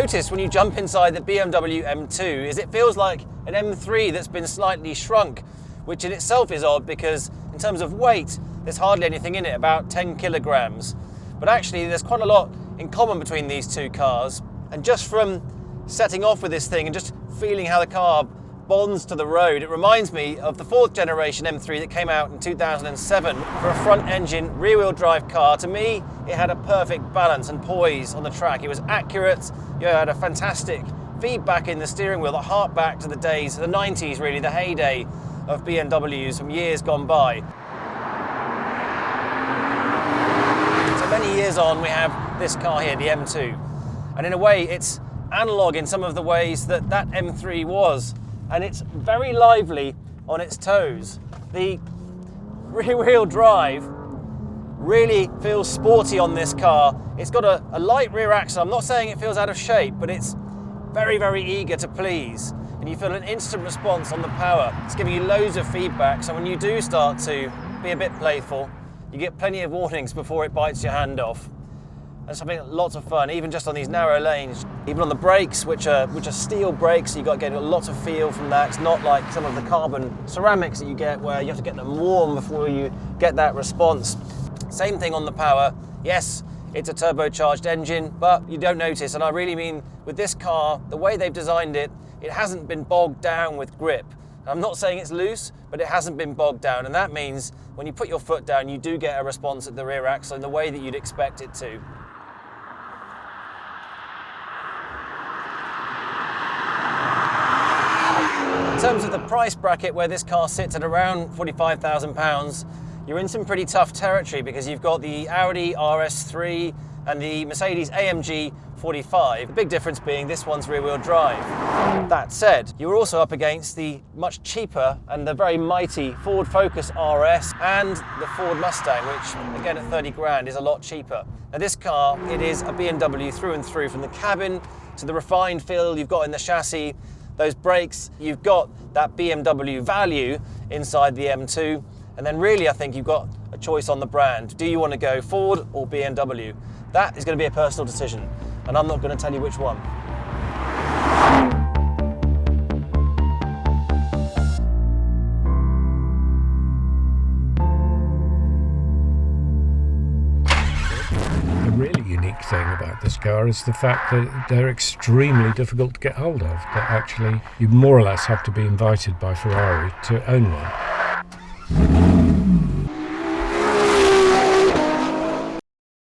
notice when you jump inside the BMW M2 is it feels like an M3 that's been slightly shrunk, which in itself is odd because in terms of weight, there's hardly anything in it, about 10 kilograms. But actually there's quite a lot in common between these two cars. And just from setting off with this thing and just feeling how the car bonds to the road, it reminds me of the 4th generation M3 that came out in 2007 for a front engine rear wheel drive car. To me, it had a perfect balance and poise on the track. It was accurate, you had a fantastic feedback in the steering wheel that harked back to the days, the 90s really, the heyday of BMWs from years gone by. So many years on, we have this car here, the M2. And in a way, it's analog in some of the ways that that M3 was. And it's very lively on its toes. The rear wheel drive really feels sporty on this car. It's got a light rear axle. I'm not saying it feels out of shape, but it's very, very eager to please. And you feel an instant response on the power. It's giving you loads of feedback. So when you do start to be a bit playful, you get plenty of warnings before it bites your hand off. And something lots of fun, even just on these narrow lanes. Even on the brakes, which are steel brakes, you've got to get a lot of feel from that. It's not like some of the carbon ceramics that you get where you have to get them warm before you get that response. Same thing on the power. Yes, it's a turbocharged engine, but you don't notice. And I really mean with this car, the way they've designed it, it hasn't been bogged down with grip. I'm not saying it's loose, but it hasn't been bogged down. And that means when you put your foot down, you do get a response at the rear axle in the way that you'd expect it to. In terms of the price bracket where this car sits at around £45,000, you're in some pretty tough territory because you've got the Audi RS3 and the Mercedes AMG 45. The big difference being this one's rear-wheel drive. That said, you're also up against the much cheaper and the very mighty Ford Focus RS and the Ford Mustang, which again at 30 grand is a lot cheaper. Now this car, it is a BMW through and through, from the cabin to the refined feel you've got in the chassis. Those brakes, you've got that BMW value inside the M2, and then really I think you've got a choice on the brand. Do you want to go Ford or BMW? That is going to be a personal decision, and I'm not going to tell you which one. Really unique thing about this car is the fact that they're extremely difficult to get hold of. That actually you more or less have to be invited by Ferrari to own one.